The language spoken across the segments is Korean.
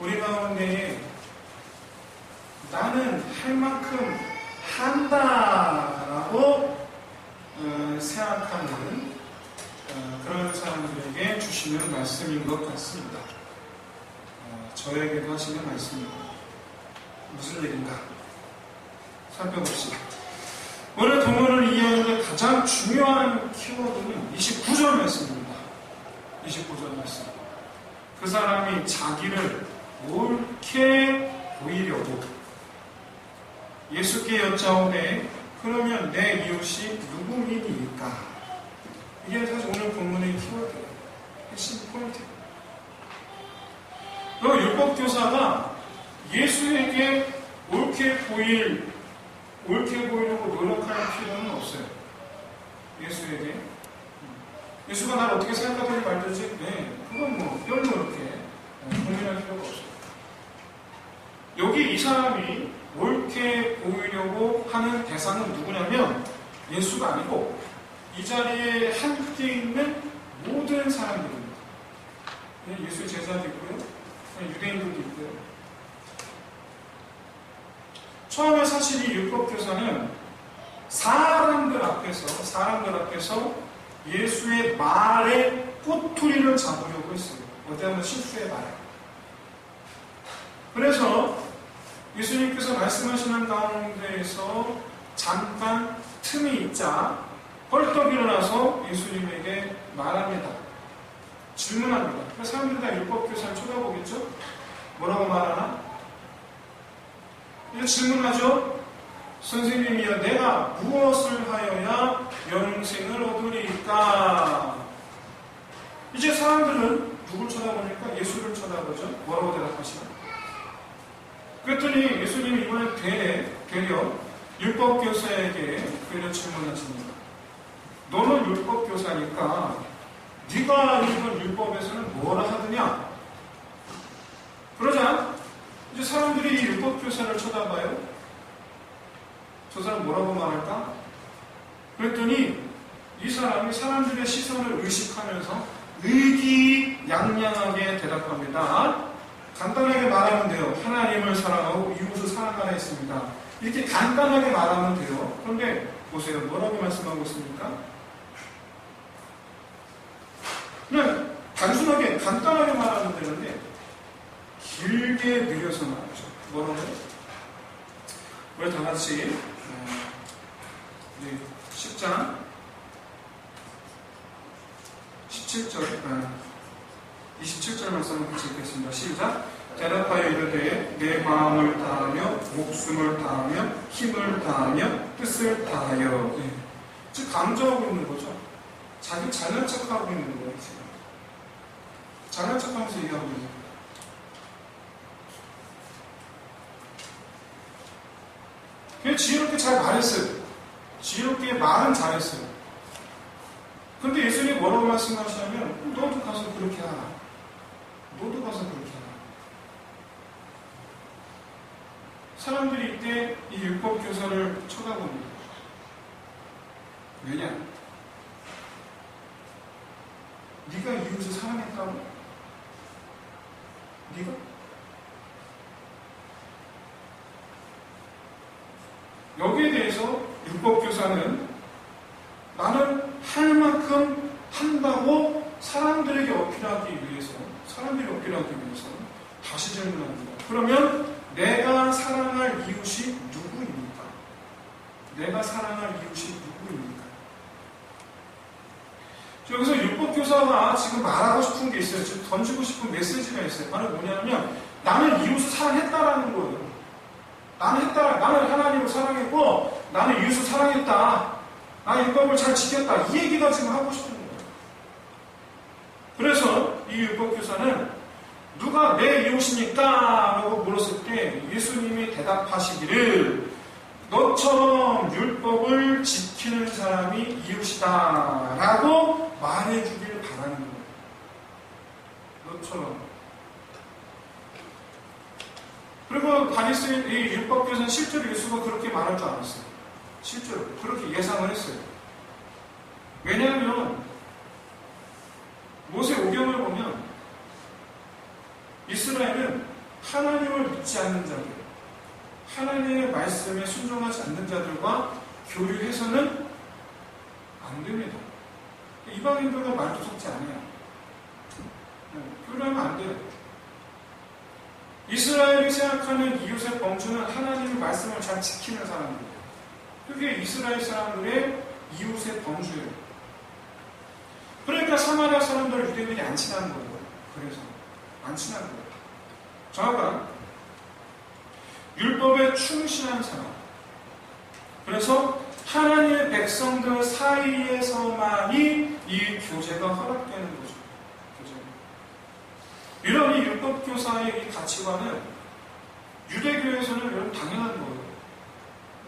우리 가운데 나는 할 만큼 한다라고 생각하는 그런 사람들에게 주시는 말씀인 것 같습니다. 저에게도 하시는 말씀입니다. 무슨 얘기인가? 살펴봅시다. 오늘 본문을 이해하는 가장 중요한 키워드는 29절 말씀입니다. 29절 말씀. 그 사람이 자기를 옳게 보이려고 예수께 여짜오되 그러면 내 이웃이 누구이니까? 이게 사실 오늘 본문의 키워드예요. 핵심 포인트예요. 그리고 율법교사가 예수에게 옳게 보이려고 노력할 필요는 없어요. 예수가 나를 어떻게 생각하든지 말든지, 그건 별로 그렇게 고민할 필요가 없어요. 여기 이 사람이 옳게 보이려고 하는 대상은 누구냐면 예수가 아니고 이 자리에 함께 있는 모든 사람들입니다. 예수의 제자도 있고요, 유대인들도 있고요. 처음에 사실 이 율법교사는 사람들 앞에서 예수의 말에 꼬투리를 잡으려고 했어요. 어쩌면 실수의 말. 그래서 예수님께서 말씀하시는 가운데에서 잠깐 틈이 있자 벌떡 일어나서 예수님에게 말합니다. 질문합니다. 그래서 사람들이 다 율법교사를 쳐다보겠죠? 뭐라고 말하나? 이제 질문하죠. 선생님이여, 내가 무엇을 하여야 영생을 얻으리까? 이제 사람들은 누굴 쳐다보니까 예수를 쳐다보죠. 뭐라고 대답하시나? 그랬더니 예수님이 이번에 되려 율법교사에게 되려 질문하십니다. 너는 율법교사니까 네가 읽은 율법에서는 뭐라 하느냐? 그러자 이제 사람들이 이 율법교사를 쳐다봐요. 저 사람 뭐라고 말할까? 그랬더니 이 사람이 사람들의 시선을 의식하면서 의기양양하게 대답합니다. 간단하게 말하면 돼요. 하나님을 사랑하고 이웃을 사랑하라 했습니다. 이렇게 간단하게 말하면 돼요. 그런데 보세요. 뭐라고 말씀하고 있습니까? 그냥 단순하게 간단하게 말하면 되는데 길게 늘려서 말하죠. 뭐라고요? 우리 다 같이 10장 27절 말씀을 같이 읽겠습니다. 시작. 대답하여 이르되 내 마음을 다하며 목숨을 다하며 힘을 다하며 뜻을 다하여. 즉 강조하고 있는 거죠. 자기 잘난 척하고 있는 거예요. 지금 잘난 척하면서 얘기하고 있는 거예요. 그냥 지혜롭게 잘 말했어요. 지혜롭게 말은 잘했어요. 근데 예수님이 뭐라고 말씀하시냐면 너도 가서 그렇게 하라. 너도 가서 그렇게 하라. 사람들이 이때 이 율법교사를 쳐다봅니다. 왜냐? 네가 이웃을 사랑했다고? 네가? 여기에 대해서 율법교사는 나는 할 만큼 한다고 사람들이 어필하기 위해서 다시 질문합니다. 그러면 내가 사랑할 이웃이 누구입니까? 내가 사랑할 이웃이 누구입니까? 여기서 율법교사가 지금 말하고 싶은 게 있어요. 지금 던지고 싶은 메시지가 있어요. 바로 뭐냐면 나는 이웃을 사랑했다라는 거예요. 나는 하나님을 사랑했고 나는 이웃을 사랑했다. 나는 율법을 잘 지켰다. 이 얘기가 지금 하고 싶은 거예요. 그래서 이 율법교사는 누가 내 이웃입니까? 라고 물었을 때 예수님이 대답하시기를 너처럼 율법을 지키는 사람이 이웃이다 라고 말해주길 바라는 거예요. 너처럼. 그리고 바리새인 이 율법교사는 실제로 예수가 그렇게 말할 줄 알았어요. 실제로 그렇게 예상을 했어요. 왜냐하면 모세 오경을 보면 이스라엘은 하나님을 믿지 않는 자들, 하나님의 말씀에 순종하지 않는 자들과 교류해서는 안 됩니다. 이방인들과 말도 섞지 않아요. 교류하면 안 돼요. 이스라엘이 생각하는 이웃의 범주는 하나님의 말씀을 잘 지키는 사람들이에요. 그게 이스라엘 사람들의 이웃의 범주예요. 그러니까 사마리아 사람들 유대인들이 안 친한 거예요. 그래서 안 친한 거예요. 정확한 율법에 충실한 사람. 그래서 하나님의 백성들 사이에서만이 이 교제가 허락되는 거죠. 이런 이 율법 교사의 이 가치관은 유대교에서는 여러분 당연한 거예요.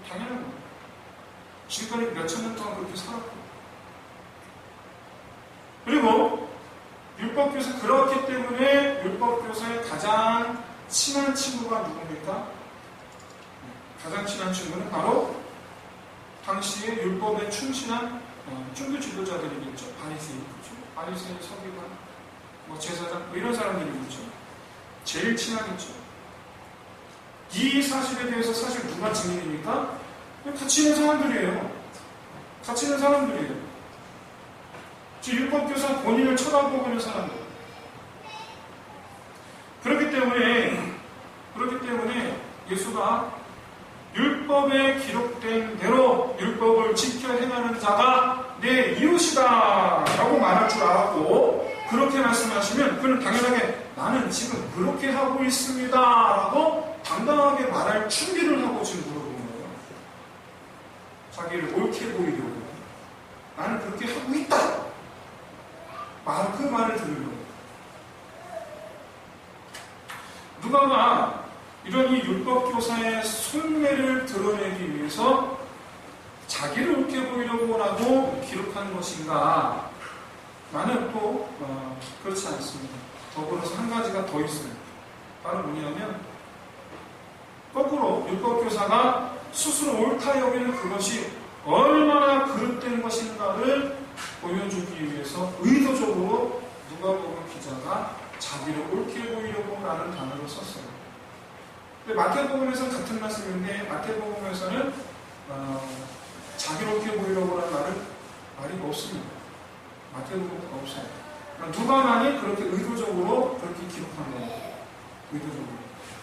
당연한 거예요. 지금까지 몇천 년 동안 그렇게 살았고. 그리고 율법 교사, 그렇기 때문에 율법 교사의 가장 친한 친구가 누굽니까? 가장 친한 친구는 바로 당시에 율법에 충실한 종교 지도자들이겠죠. 바리새인, 그렇죠? 바리새인, 서기관, 제사장, 이런 사람들이겠죠. 제일 친하겠죠. 이 사실에 대해서 사실 누가 증인입니까? 같이 있는 사람들이에요. 같이 있는 사람들이에요. 지금 율법교사 본인을 쳐다보고 있는 사람들. 그렇기 때문에 예수가 율법에 기록된 대로 율법을 지켜 행하는 자가 내 이웃이다 라고 말할 줄 알았고, 그렇게 말씀하시면 그는 당연하게 나는 지금 그렇게 하고 있습니다 라고 당당하게 말할 준비를 하고 지금 물어보는 거예요. 자기를 옳게 보이려고. 나는 그렇게 하고 있다. 그 말을 들으려고. 누가가 이런 이 율법교사의 속내를 드러내기 위해서 자기를 옳게 보이려고 하고 기록한 것인가? 나는 또 그렇지 않습니다. 더불어서 한 가지가 더 있어요. 바로 뭐냐면 거꾸로 율법교사가 스스로 옳다 여기는 그것이 얼마나 그릇된 것인가를 보여주기 위해서 의도적으로 누가복음 기자가 자기를 옳게 보이려고 라는 단어를 썼어요. 근데 마태복음에서는 같은 말씀인데 마태복음에서는 자기를 옳게 보이려고 라는 말이 없습니다. 마태복음은 없어요. 누가만이 그렇게 의도적으로 그렇게 기록한 거예요. 의도적으로.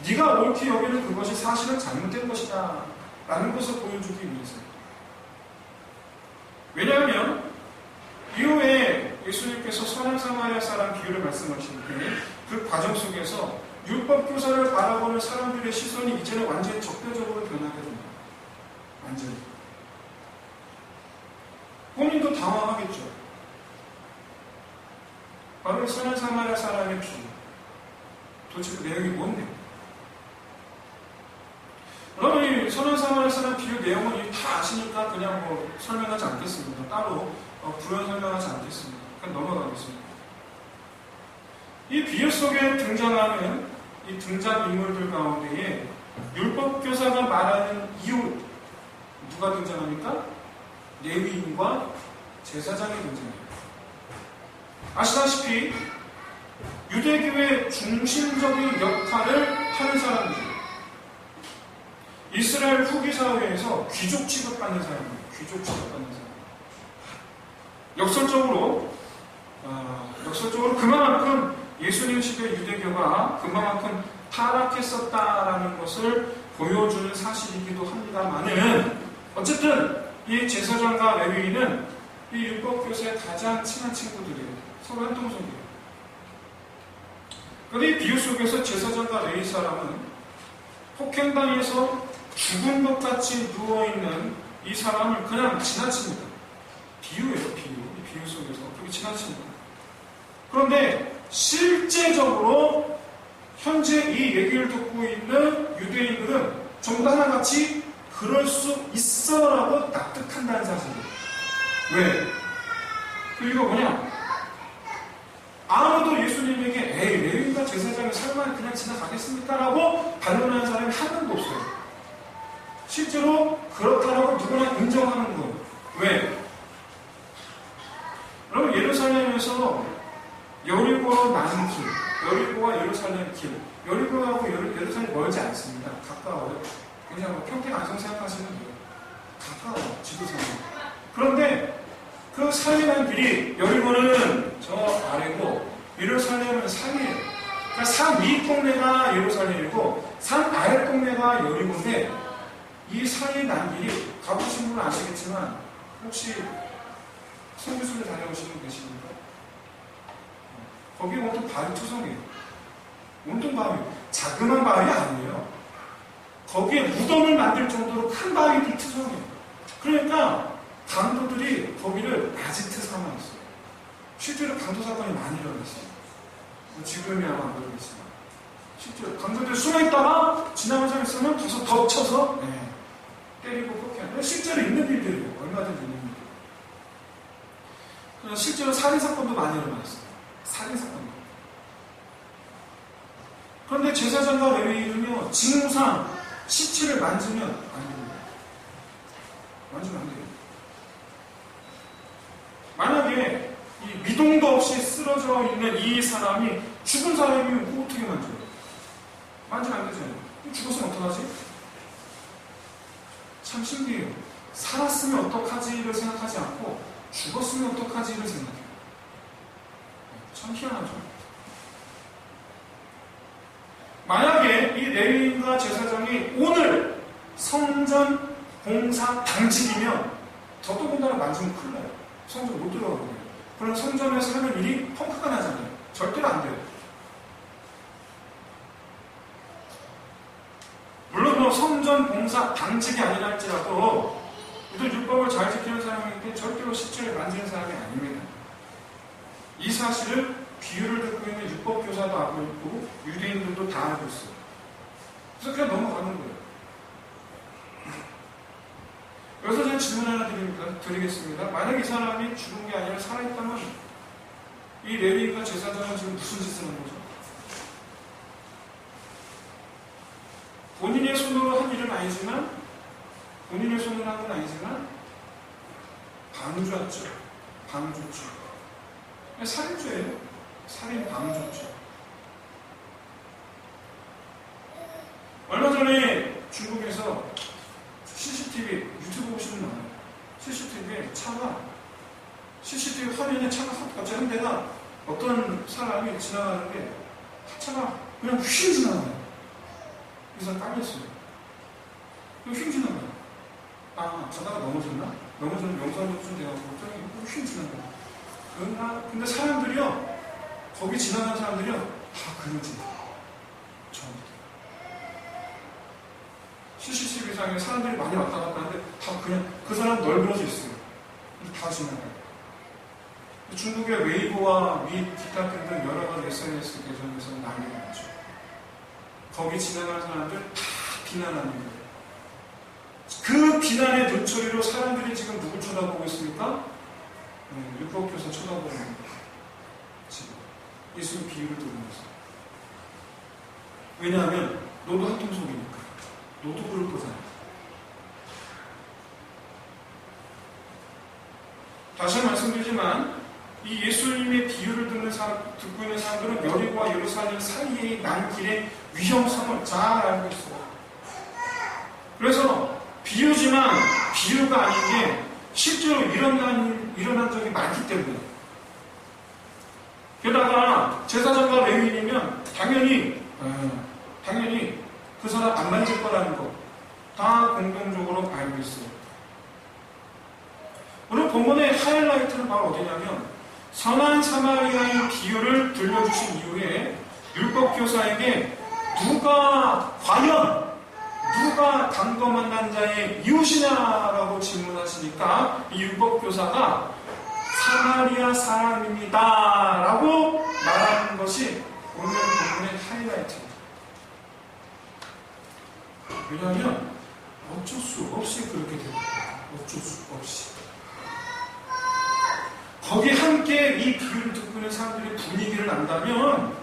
네가 옳게 여기는 그것이 사실은 잘못된 것이다 라는 것을 보여주기 위해서요. 왜냐하면 이후에 예수님께서 선한 사마리아 사람 비유를 말씀하실 때 그 과정 속에서 율법교사를 바라보는 사람들의 시선이 이제는 완전히 적대적으로 변하게 됩니다. 완전히. 본인도 당황하겠죠. 바로 선한 사마리아 사람의 비유. 도대체 그 내용이 뭔데? 여러분, 이 선한 사마리아 사람 비유 내용은 다 아시니까 그냥 설명하지 않겠습니다. 따로 부연 설명하지 않겠습니다. 그냥 넘어가겠습니다. 이 비유 속에 등장하는 이 등장인물들 가운데에 율법교사가 말하는 이웃, 누가 등장합니까? 레위인과 제사장이 등장해요. 아시다시피 유대교의 중심적인 역할을 하는 사람들이에요. 이스라엘 후기 사회에서 귀족 취급받는 사람이에요. 귀족 취급받는 사람. 역설적으로 그만큼 예수님 시대 유대교가 그만큼 타락했었다라는 것을 보여주는 사실이기도 합니다만은 어쨌든 이 제사장과 레위인은 이 율법교사의 가장 친한 친구들이에요. 서로 한 동족이에요. 그런데 이 비유 속에서 제사장과 레위 사람은 폭행당해서 죽은 것 같이 누워있는 이 사람을 그냥 지나칩니다. 비유예요, 비유. 이 비유 속에서 그렇게 지나칩니다. 그런데 실제적으로 현재 이 얘기를 듣고 있는 유대인들은 전부 다 하나같이 그럴 수 있어라고 납득한다는 사실이에요. 왜? 그 이유가 뭐냐? 아무도 예수님에게 레위인과 제사장이 설마 그냥 지나가겠습니까? 라고 반론하는 사람이 한 명도 없어요. 실제로 그렇다라고 누구나 인정하는 거예요. 왜? 여러분, 예루살렘에서 여리고로 나는 길, 여리고와 예루살렘 길, 여리고하고 예루살렘이 멀지 않습니다. 가까워요. 그냥 뭐 평택 안성 생각하시면 돼요. 가까워요. 지도상으로. 그런데 그 산이 난 길이 여리고는 저 아래고 예루살렘은 산이에요. 그러니까 산 위 동네가 예루살렘이고 산 아래 동네가 여리고인데 이 산이 난 길이 가보신 분은 아시겠지만 혹시 성교수를 다녀오신 분 계십니까? 거기 온통 바위 투성이에요. 온통 바위. 자그만 바위 아니에요. 거기에 무덤을 만들 정도로 큰 바위들 투성이에요. 그러니까 강도들이 거기를 아지트 삼아했어요. 실제로 강도 사건이 많이 일어났어요. 지금이야 안 모르겠지만 실제로 강도들이 숨어있다가 지나간 사람이 있으면 가서 덮쳐서 때리고 그렇게 하는 실제로 있는 일들이에요. 얼마든지 있는 일들. 그래서 실제로 살인사건도 많이 일어났어요. 살인사건도. 그런데 제사장과 레위인은요, 징후상 시체를 만지면 안 됩니다. 만지면 안 돼요. 만약에 이 미동도 없이 쓰러져 있는 이 사람이 죽은 사람이면 어떻게 만져요? 만지면 안 되잖아요. 죽었으면 어떡하지? 참 신기해요. 살았으면 어떡하지를 생각하지 않고 죽었으면 어떡하지를 생각해요. 참 희한하죠. 만약에 이 레위인과 제사장이 오늘 성전 봉사 당직이면 더더군다나 만지면 큰일 나요. 성전 못 들어가거든요. 그럼 성전에서 하는 일이 펑크가 나잖아요. 절대로 안 돼요. 물론 뭐 성전 봉사 당직이 아니라 할지라도 이들 율법을 잘 지키는 사람인데 절대로 시체를 만지는 사람이 아닙니다. 이 사실을 비유를 듣고 있는 율법교사도 알고 있고 유대인들도 다 알고 있어요. 그래서 그냥 넘어가는 거예요. 여기서 제가 질문 하나 드리겠습니다. 만약 이 사람이 죽은 게 아니라 살아있다면 이 레위인과 제사장은 지금 무슨 짓을 한 거죠? 본인의 손으로 한 일은 아니지만 본인의 손으로 한 건 아니지만 방조였죠. 방조죠. 살인죄예요. 살인 방조죠. 얼마 전에 중국에서 CCTV 유튜브 보시면 나와요. CCTV에 CCTV 화면에 차가 갑자기 한 대가 어떤 사람이 지나가는데 차가 그냥 휙 지나가요. 이 사람 깔렸어요. 휙 지나가요. 아, 가다가 넘어졌나? 넘어졌는 영상도 좀 돼가지고 휙 지나가요. 근데 사람들이요, 거기 지나간 사람들이요, 다 그러지. 처음부터. CCTV상에 사람들이 많이 왔다 갔다 하는데 다 그냥 그 사람 널브러져 있어요. 다 지나가요. 중국의 웨이보와 기타 등등 여러 가지 SNS 계정에서 난리가 나죠. 거기 지나가는 사람들 다 비난하는 거예요. 그 비난의 눈초리로 사람들이 지금 누굴 쳐다보고 있습니까? 율법교사 쳐다보는 거예요. 지금 예수님 비유를 들으면서. 왜냐하면 너도 한통속이니까. 너도 그럴 거잖아. 다시 말씀드리지만 이 예수님의 비유를 듣고 있는 사람들은 여리고와 예루살렘 사이의 난 길의 위험성을 잘 알고 있어요. 그래서 비유지만 비유가 아닌 게 실제로 일어난 적이 많기 때문에. 게다가 제사장과 레위인이면 당연히 그 사람 안 만질 거라는 거 다 공동적으로 알고 있어요. 오늘 본문의 하이라이트는 바로 어디냐면 선한 사마리아의 비유를 들려주신 이후에 율법교사에게 누가 강도 만난 자의 이웃이냐라고 질문하시니까 이 율법교사가 사마리아 사람입니다 라고 말하는 것이 오늘 본문의 하이라이트입니다. 왜냐하면 어쩔 수 없이 그렇게 됩니다. 어쩔 수 없이. 거기 함께 이 비유를 듣고 있는 사람들이 분위기를 안다면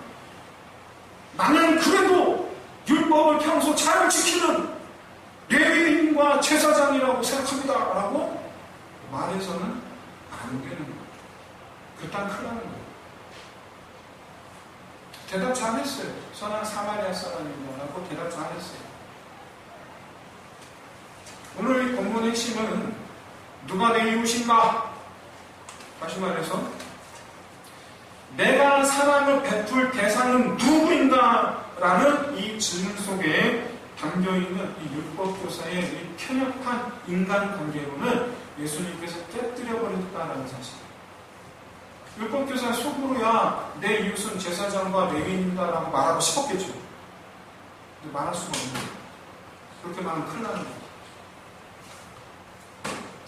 나는 그래도 율법을 평소 잘 지키는 레위인과 제사장이라고 생각합니다 라고 말해서는 안 되는 거예요. 그딴 큰일 나는 거예요. 대답 잘했어요. 선한 사마리아 사람입니다 라고 대답 잘했어요. 오늘 이 본문의 핵심은 누가 내 이웃인가? 다시 말해서 내가 사랑을 베풀 대상은 누구인가? 라는 이 질문 속에 담겨있는 이 율법교사의 이 편협한 인간관계로는 예수님께서 깨뜨려버렸다라는 사실. 율법교사 속으로야 내 이웃은 제사장과 레위인이다 라고 말하고 싶었겠죠. 근데 말할 수가 없는 거예요. 그렇게 말하면 큰일 나는 거예요.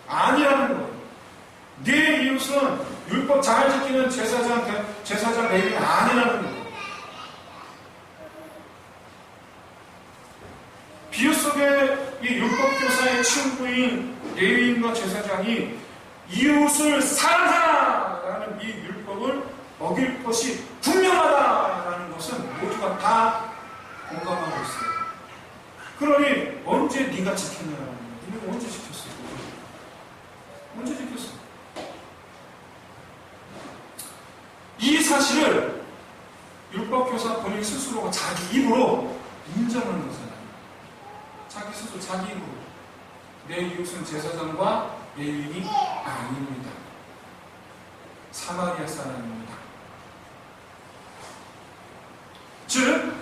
아니라는 거예요. 네 이웃은 율법 잘 지키는 제사장 레위인 아니라는 거예요. 비유 속에 이 율법교사의 친구인 레위인과 제사장이 이웃을 사랑하라는 이 율법을 어길 것이 분명하다라는 것은 모두가 다 공감하고 있어요. 그러니 언제 네가 지켰냐라는 거예요. 네가 언제 지켰어요? 언제 지켰어? 이 사실을 율법교사 본인 스스로가 자기 입으로 인정하는 거잖아요. 자기 스스로 자기 입으로 내 이웃은 제사장과 레위인이 아닙니다. 사마리아 사람입니다. 즉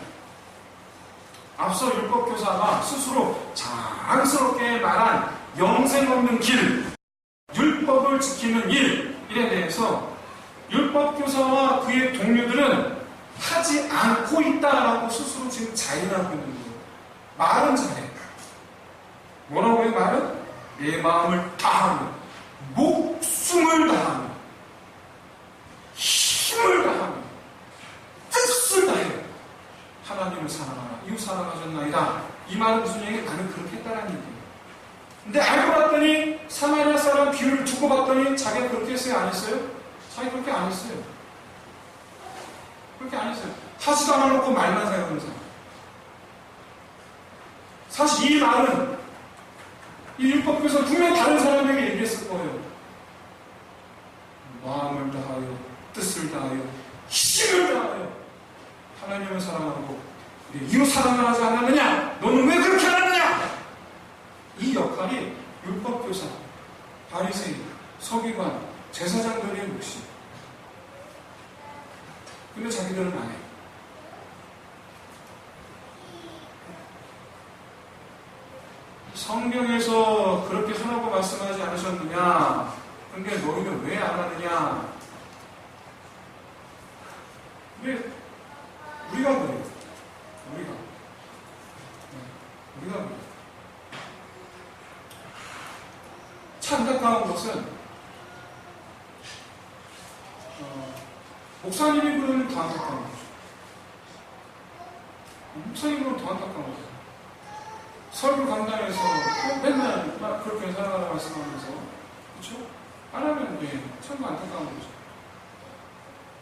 앞서 율법교사가 스스로 자랑스럽게 말한 영생 없는 길, 율법을 지키는 일에 대해서 율법교사와 그의 동료들은 하지 않고 있다라고 스스로 지금 자인하고 있는 거예요. 말은 잘해. 뭐라고 해요? 말은? 내 마음을 다하며 목숨을 다하며 힘을 다하며 뜻을 다해 하나님을 사랑하라. 이웃 사랑하셨나이다. 이 말은 무슨 얘기예요? 나는 그렇게 했다라는 얘기예요. 근데 알고 봤더니 사마리아 사람 비유를 두고 봤더니 자기가 그렇게 했어요? 안 했어요? 자기 그렇게 안 했어요. 그렇게 안 했어요. 하지도 않아놓고 말만 사용하면서. 사실 이 말은 이 율법교사 분명히 다른 사람에게 얘기했을 거예요. 마음을 다하여 뜻을 다하여 힘을 다하여 하나님을 사랑하고 이웃 사랑을 하지 않았느냐? 너는 왜 그렇게 하느냐? 이 역할이 율법교사, 바리새인, 서기관, 제사장들의 몫이. 근데 자기들은 안 해. 성경에서 그렇게 하라고 말씀하지 않으셨느냐? 근데 너희는 왜 안 하느냐? 근데 우리가 그래요. 우리가 그래요. 참 안타까운 것은 목사님이 그러면 더 안타까운 거죠. 목사님이 그러면 더 안타까운 거죠. 설교 강단에서 맨날 막 그렇게 살아가라 말씀하면서 그렇죠? 안 하면 참 안타까운 거죠.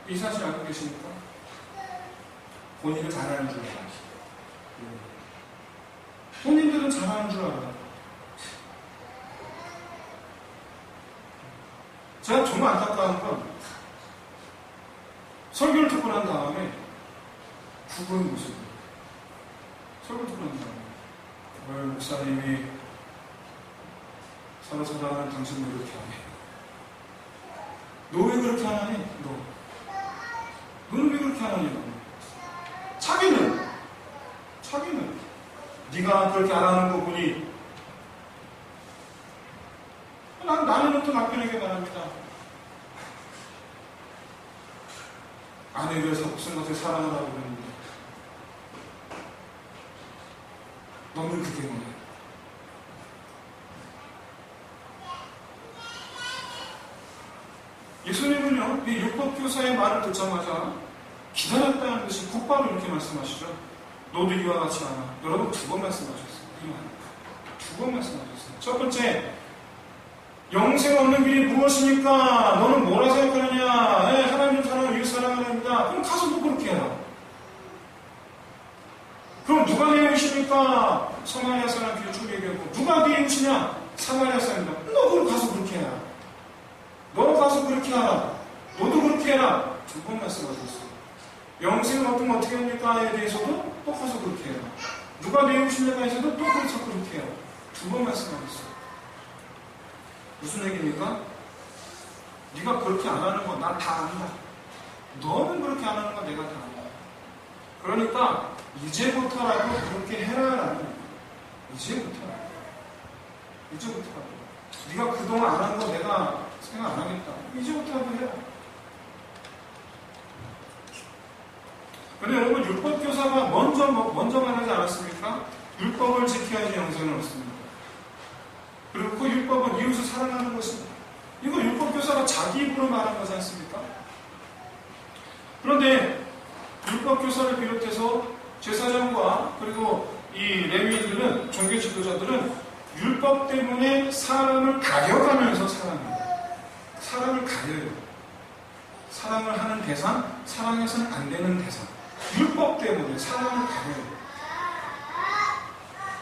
이 사실 알고 계십니까? 본인은 잘하는 줄 알아요. 본인들은 잘하는 줄 알아요. 제가 정말 안타까운 건 설교를 듣고 난 다음에 죽은 모습이에요. 설교를 듣고 난 다음에 오늘 목사님이 서로 사랑하는 당신을 이렇게 하네. 너 왜 그렇게 하니? 너는 왜 그렇게 하니? 자기는 네가 그렇게 안 하는 거 보니 나는 또 남편에게 말합니다. 아내에 대해서 무슨 것을 사랑하라고 그러는데 너는 그게 뭐냐? 예수님은요, 이 율법교사의 말을 듣자마자 기다렸다는 듯이 곧바로 이렇게 말씀하시죠. 너도 이와 같이 하라. 여러분 2번 말씀하셨어요. 이 말. 2번 말씀하셨어요. 첫 번째, 영생 없는 길이 무엇입니까? 너는 뭐라 생각하느냐? 하나님 사랑을 이웃 사랑하랍니다. 그럼 가서 너 그렇게 해라. 그럼 누가 내 이웃입니까? 사마리아 사람 비유충 얘기하고 누가 네 이웃이냐? 사마리아 사람이다. 너 그럼 가서 그렇게 해라. 너 가서 그렇게 하라. 너도 그렇게 해라. 2번 말씀하셨어요. 영생은 어떻게 합니까에 대해서도 또 가서 그렇게 해요. 누가 내 이웃이냐에 대해서도 또 가서 그렇게 해요. 두 번 말씀하고 있어요. 무슨 얘기입니까? 네가 그렇게 안 하는 거 난 다 안다. 너는 그렇게 안 하는 거 내가 다 안다. 그러니까 이제부터라도 그렇게 해라라는 거예요. 이제부터라도. 네가 그동안 안 한 거 내가 생각 안 하겠다. 이제부터라도 해라. 근데 여러분 율법교사가 먼저 말하지 않았습니까? 율법을 지켜야지 영생을 얻습니다. 그리고 그 율법은 이웃을 사랑하는 것입니다. 이거 율법교사가 자기 입으로 말한 거지 않습니까? 그런데 율법교사를 비롯해서 제사장과 그리고 이 레위인들은, 종교 지도자들은 율법 때문에 사람을 가려가면서 사랑해요. 사람을 가려요. 사랑을 하는 대상, 사랑해서는 안 되는 대상. 율법 때문에 사랑을 가려요.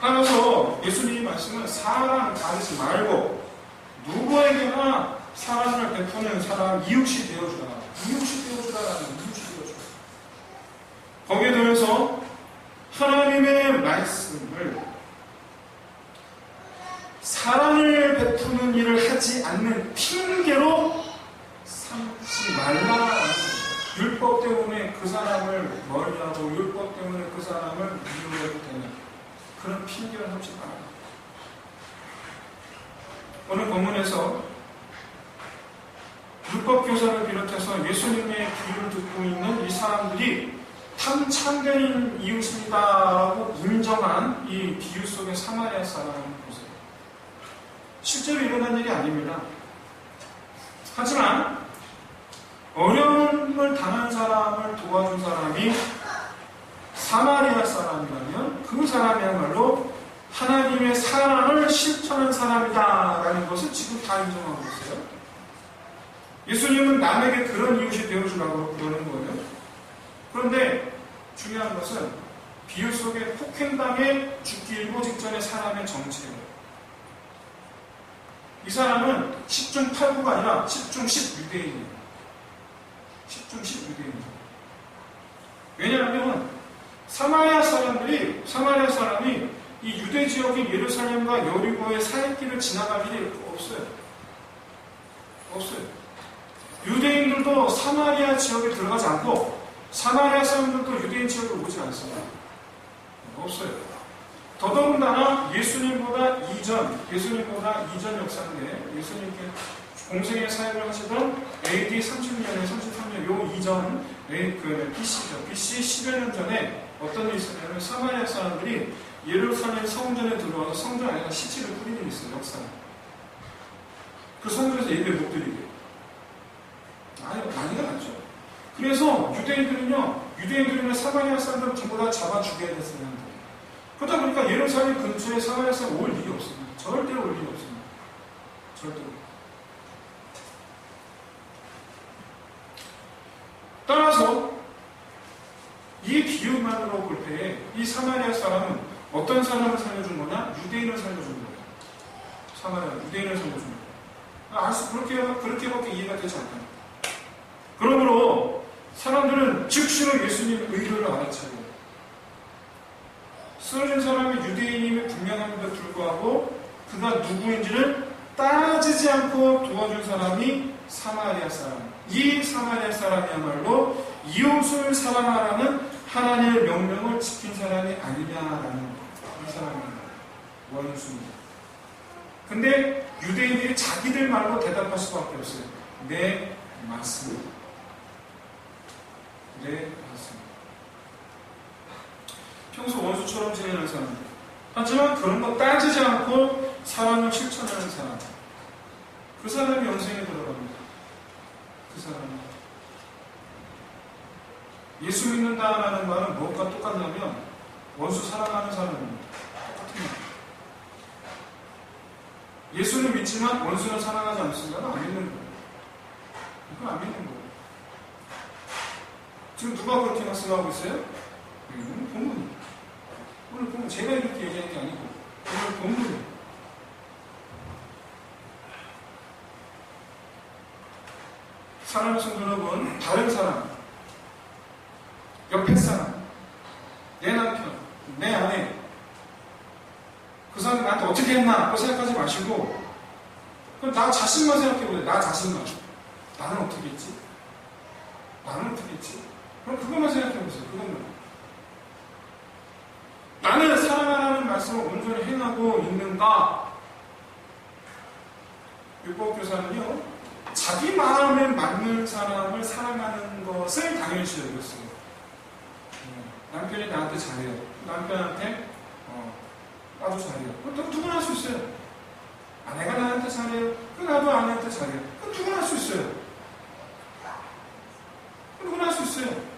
따라서 예수님이 말씀은 사랑 가르지 말고 누구에게나 사랑을 베푸는 사람, 이웃이 되어주라. 이웃이 되어주라라는 이웃이 되어주라. 거기에 더해서 하나님의 말씀을 사랑을 베푸는 일을 하지 않는 핑계로 삼지 말라라는 율법 때문에 그 사람을 멀리하고 율법 때문에 그 사람을 미워해도 되는 그런 핑계를 삼지 말아요. 오늘 본문에서 율법교사를 비롯해서 예수님의 비유를 듣고 있는 이 사람들이 참된 이웃입니다라고 인정한 이 비유 속의 사마리아 사람을 보세요. 실제로 일어난 일이 아닙니다. 하지만 어려움을 당한 사람을 도와준 사람이 사마리아 사람이라면 그 사람이야말로 하나님의 사랑을 실천한 사람이다라는 것을 지금 다 인정하고 있어요. 예수님은 남에게 그런 이웃이 되어주라고 그러는 거예요. 그런데 중요한 것은 비유 속에 폭행당해 죽기 일보 직전의 사람의 정체예요. 이 사람은 10중 8구가 아니라 10중 10유대인이에요. 10중 10유대인이에요. 왜냐하면 사마리아 사람이 이 유대 지역인 예루살렘과 여리고의 사이길을 지나갈 일이 없어요. 유대인들도 사마리아 지역에 들어가지 않고 사마리아 사람들도 유대인 지역에 오지 않습니다. 없어요. 더더군다나 예수님보다 이전 역사인데 예수님께 공생의 사역을 하시던 AD 30년에 33년 요 이전 BC죠. BC 10여 년 전에 어떤 일이 있었냐면 사마리아 사람들이 예루살렘 성전에 들어와서 성전 안에서 시체를 뿌리는 일이 있어요. 역사는. 그 성전에서 예배 못 드리게. 많이가 많죠. 그래서 유대인들은 사마리아 사람들을 전부 다 잡아 죽여야 됐어요. 그러다 보니까 예루살렘 근처에 사마리아 사람 올 일이 없습니다. 절대로 올 일이 없습니다. 절대로. 따라서 이 비유만으로 볼 때 이 사마리아 사람은 어떤 사람을 살려준 거냐? 유대인을 살려준 거예요. 사마리아 유대인을 살려준 거예요. 그렇게밖에 이해가 되지 않아요. 그러므로 사람들은 즉시로 예수님의 의를 알아차려요. 쓰러진 사람이 유대인임이 분명함에도 불구하고 그가 누구인지를 따지지 않고 도와준 사람이 사마리아 사람. 이 사마리아 사람이야말로 이웃을 사랑하라는 하나님의 명령을 지킨 사람이 아니냐라는 이 사람이 원수입니다. 근데 유대인들이 자기들 말로 대답할 수밖에 없어요. 네, 맞습니다. 네, 맞습니다. 평소 원수처럼 지내는 사람. 하지만 그런 거 따지지 않고 사랑을 실천하는 사람. 그 사람이 영생에 들어갑니다. 그 사람이. 예수 믿는다라는 말은 무엇과 똑같냐면 원수 사랑하는 사람입니다. 똑같습니다. 예수는 믿지만 원수는 사랑하지 않습니다. 안 믿는 거예요. 그건 안 믿는 거예요. 지금 누가 그렇게 말씀하고 있어요? 오늘 본문이에요. 오늘 본문 제가 이렇게 얘기하는 게 아니고 오늘 본문이에요. 사랑하는 성도 여러분, 다른 사람 옆에 사람, 내 남편, 내 아내, 그 사람이 나한테 어떻게 했나 그거 생각하지 마시고 그럼 나 자신만 생각해보세요. 나 자신만. 나는 어떻게 했지? 나는 어떻게 했지? 그럼 그것만 생각해보세요. 그것만. 나는 사랑하라는 말씀을 온전히 행하고 있는가? 율법교사는요, 자기 마음에 맞는 사람을 사랑하는 것을 당연시 여겼어요. 남편이 나한테 잘해요. 남편한테 나도 잘해요. 그럼 누구나 할 수 있어요. 아내가 나한테 잘해요. 그럼 나도 아내한테 잘해요. 그럼 누구나 할 수 있어요. 누구나 할 수 있어요.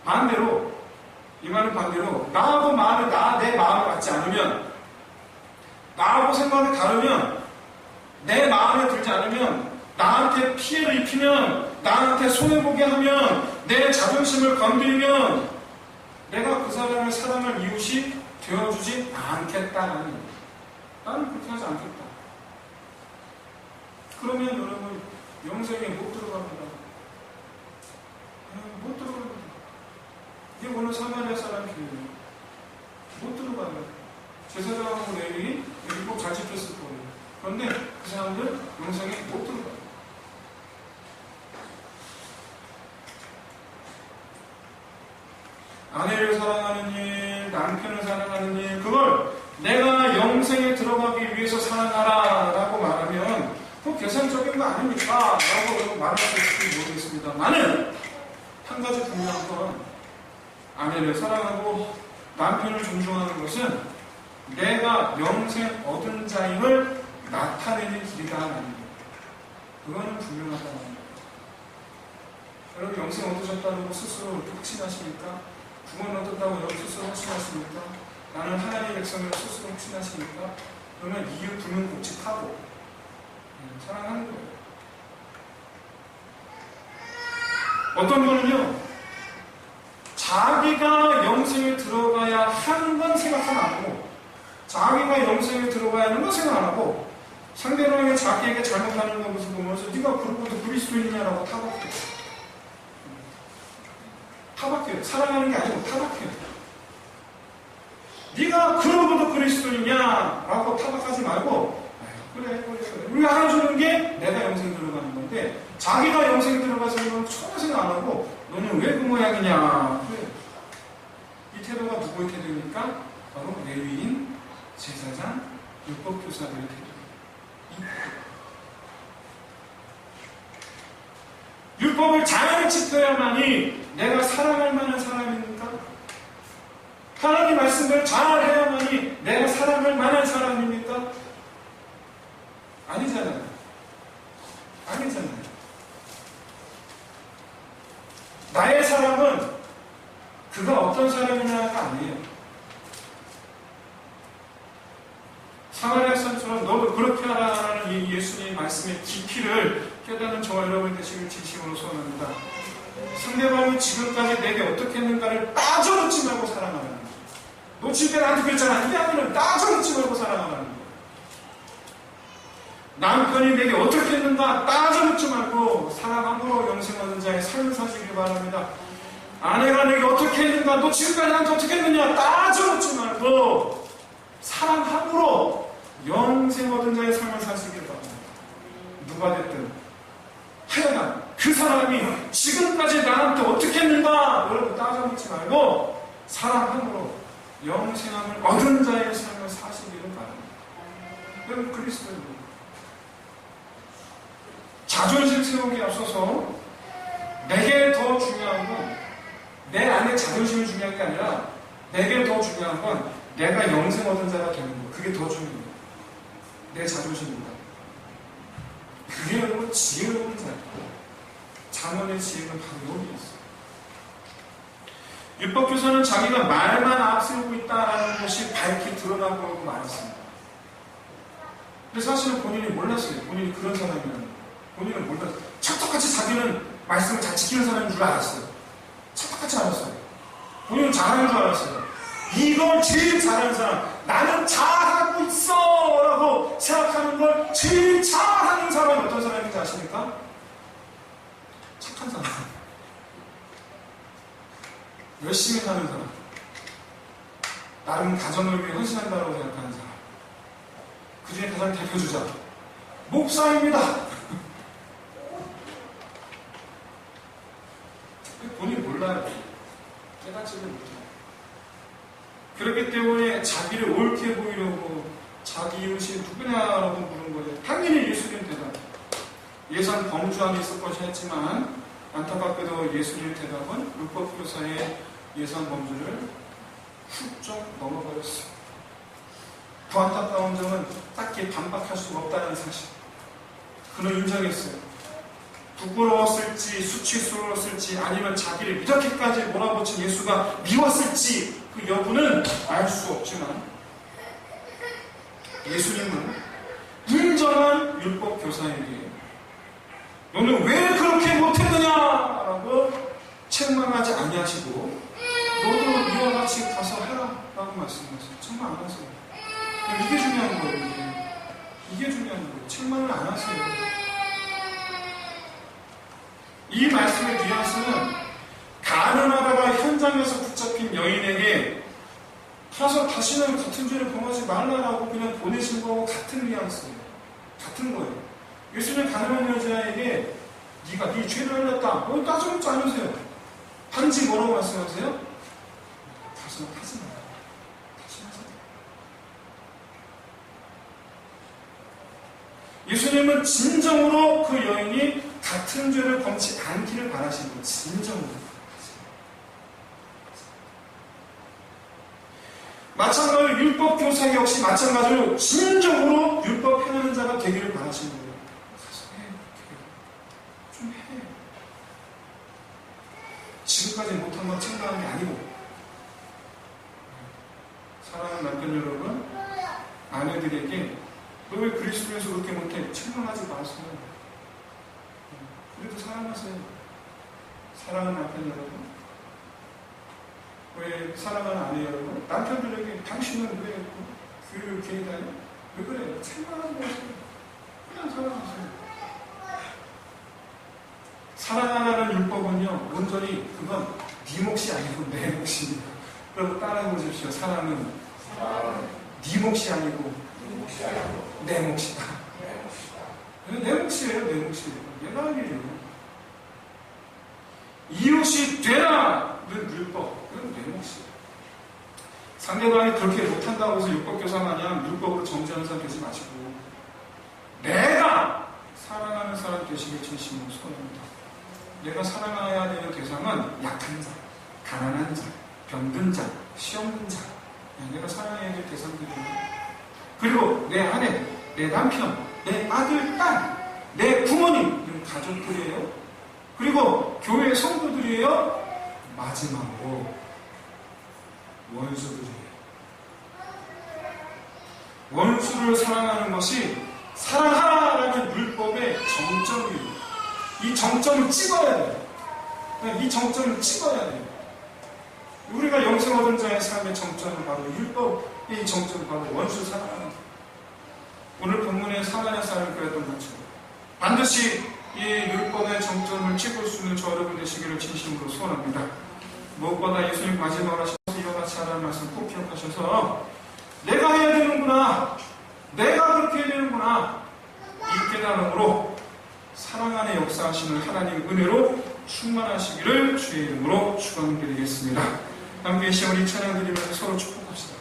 반대로, 이 말은 반대로, 나하고 내 마음에 맞지 않으면, 나하고 생각이 다르면, 내 마음에 들지 않으면, 나한테 피해를 입히면, 나한테 손해보게 하면, 내 자존심을 건드리면, 내가 그 사람의 사랑할 이웃이 되어주지 않겠다는, 나는 그렇게 하지 않겠다. 그러면 여러분, 영생에 못 들어갑니다. 못 들어갑니다. 이게 오늘 사마리아 사람 교회예요. 못 들어가요. 제사장하고 레위 율법 잘 지켰을 거예요. 그런데 그 사람들 영생에 못 들어가요. 아내를 사랑하는 일, 남편을 사랑하는 일, 그걸 내가 영생에 들어가기 위해서 사랑하라 라고 말하면 그 계산적인 거 아닙니까? 라고 말할 수 있을지 모르겠습니다. 나는 한 가지 분명한 건 아내를 사랑하고 남편을 존중하는 것은 내가 영생 얻은 자임을 나타내는 길이다. 그거는 분명하다. 여러분 영생 얻으셨다고 스스로 이렇게 확신하십니까? 구원 얻었다고 여러분 스스로 확신하십니까? 나는 하나님의 백성을 스스로 확신하십니까? 그러면 이유 불문곡직하고 사랑하는 거예요. 어떤 분은요, 자기가 영생에 들어가야 하는 건 생각 안 하고, 자기가 영생에 들어가야 하는 건 생각 안 하고, 상대방이 자기에게 잘못하는 것을 보면서 네가 그렇고도 그리스도인이냐라고 타박해요. 타박해요. 사랑하는 게 아니고 타박해요. 네가 그러고도 그리스도인이냐라고 타박하지 말고, 그래. 우리가 알아주는 게 내가 영생 들어가는 건데, 자기가 영생 들어가서 이건 전혀 생각 안 하고, 너는 왜 그 모양이냐. 그래. 이 태도가 누구의 태도입니까? 바로 레위인, 제사장, 율법교사들의 태도입니다. 율법을 잘 지켜야만이 내가 사랑할 만한 사람입니까? 하나님 말씀을 잘 해야만이 내가 사랑할 만한 사람입니까? 아니잖아요. 아니잖아요. 나의 사람은 그가 어떤 사람이냐가 아니에요. 사마리아 사람처럼 너도 그렇게 하라는 이 예수님의 말씀의 깊이를 깨닫는 저와 여러분 되시길 진심으로 소원합니다. 상대방이 지금까지 내게 어떻게 했는가를 따져놓지 말고 사랑하라는 거예요. 놓칠 때 나한테 그랬잖아. 이 아들은 따져놓지 말고 사랑하라는 거예요. 남편이 내게 어떻게 했는가 따져놓지 말고 사랑함으로 영생 얻은 자의 삶을 사시길 바랍니다. 아내가 내게 어떻게 했는가, 너 지금까지 나한테 어떻게 했느냐 따져놓지 말고 사랑함으로 영생 얻은 자의 삶을 사시길 바랍니다. 누가 됐든 하여간 그 사람이 지금까지 나한테 어떻게 했는가 여러분 따져놓지 말고 사랑함으로 영생함을 얻은 자의 삶을 사시기를 바랍니다. 여러분 그리스도입니다. 자존심 세우기 앞서서 내게 더 중요한 건 내 안에 자존심이 중요한 게 아니라 내게 더 중요한 건 내가 영생 얻은 자가 되는 거. 그게 더 중요해요. 내 자존심입니다. 그게 여러분 지혜로운 자예요. 자문의 지혜는 바로 여기 있어요. 율법교사는 자기가 말만 앞세우고 있다는 것이 밝히 드러나고 말했습니다. 근데 사실은 본인이 몰랐어요. 본인이 그런 사람이라는 거. 본인은 몰랐어요. 척척같이 자기는 말씀을 잘 지키는 사람인 줄 알았어요. 척척같이 알았어요. 본인은 잘하는 줄 알았어요. 이걸 제일 잘하는 사람, 나는 잘하고 있어 라고 생각하는 걸 제일 잘하는 사람이 어떤 사람인지 아십니까? 착한 사람, 열심히 사는 사람, 나름 가정을 위해 헌신한다고 생각하는 사람, 그 중에 가장 대표주자 목사입니다. 본인 몰라요. 깨닫지를 못해요. 그렇기 때문에 자기를 옳게 보이려고 자기 이웃이 누구냐라고 물은 거예요. 당연히 예수님 대답. 예산 범주안에 있을 것이 했지만 안타깝게도 예수님 대답은 율법 교사의 예산 범주를 훌쩍 넘어버렸어요. 그 안타까운 점은 딱히 반박할 수가 없다는 사실. 그는 인정했어요. 부끄러웠을지 수치스러웠을지 아니면 자기를 이렇게까지 몰아붙인 예수가 미웠을지 그 여부는 알 수 없지만 예수님은 인정한 율법 교사에게 너는 왜 그렇게 못했느냐라고 책망하지 아니하시고 너도 이와 같이 가서 해라 라고 말씀하세요. 책망 안 하세요. 이게 중요한 거예요. 이게 중요한 거예요. 책망을 안 하세요. 이 말씀의 뉘앙스는 가늠하다가 현장에서 붙잡힌 여인에게 가서 다시는 같은 죄를 범하지 말라라고 그냥 보내신 거하고 같은 뉘앙스예요. 같은 거예요. 예수님 가늠한 여자에게 네가 네 죄를 흘렸다. 따져먹지 않으세요. 단지 뭐라고 말씀하세요? 다시는 하지 마라. 다시는 하지 마라. 예수님은 진정으로 그 여인이 같은 죄를 범치 않기를 바라시는 거예요. 진정으로. 마찬가지로 율법 교사 역시 마찬가지로 진정으로 율법 행하는 자가 되기를 바라시는 거예요. 가서 해. 좀 해. 지금까지 못한 건 책망하는 게 아니고 사랑하는 남편 여러분, 아내들에게 너 왜 그리스도에서 그렇게 못해? 책망하지 마세요. 그래도 사랑하세요. 사랑하는 남편 여러분, 왜 사랑하는 아내 여러분, 남편들에게 당신은 왜 교회를 괜히 다녀? 왜 그래요? 책망하지 마세요. 그냥 사랑하세요. 사랑하라는 율법은요, 온전히 그건 네 몫이 아니고 내 몫입니다. 그럼 따라해보십시오. 사랑은 네 몫이 아니고 내 몫이다. 내 몫이에요. 내 몫이에요. 내가 할 일이에요. 이웃이 되라는 율법, 그건 내 몫이에요. 상대방이 그렇게 못한다고 해서 율법교사 마냥 율법으로 정죄하는 사람 되지 마시고 내가 사랑하는 사람 되시길 진심으로 소원합니다. 내가 사랑해야 되는 대상은 약한 자, 가난한 자, 병든 자, 시없는 자. 내가 사랑해야 될 대상들이에요. 그리고 내 아내, 내 남편, 내 아들, 딸, 내 부모님, 가족들이에요. 그리고 교회 성도들이에요. 마지막으로 원수들이에요. 원수를 사랑하는 것이 사랑하라는 율법의 정점이에요. 이 정점을 찍어야 돼요. 이 정점을 찍어야 돼요. 우리가 영생 얻은 자의 삶의 정점은 바로 율법의 정점은 바로 원수 사랑하는 거예요. 오늘 본문의 사랑의 삶을 그랬던 것처럼 반드시 이 율법의 정점을 찍을 수 있는 저 여러분 되시기를 진심으로 소원합니다. 무엇보다 예수님 마지막으로 하셔서 이와 같이 하라는 말씀 꼭 기억하셔서 내가 해야 되는구나, 내가 그렇게 해야 되는구나, 이 깨달음으로 사랑 안에 역사하시는 하나님의 은혜로 충만하시기를 주의 이름으로 축원드리겠습니다. 함께 이 시간 우리 찬양 드리면서 서로 축복합시다.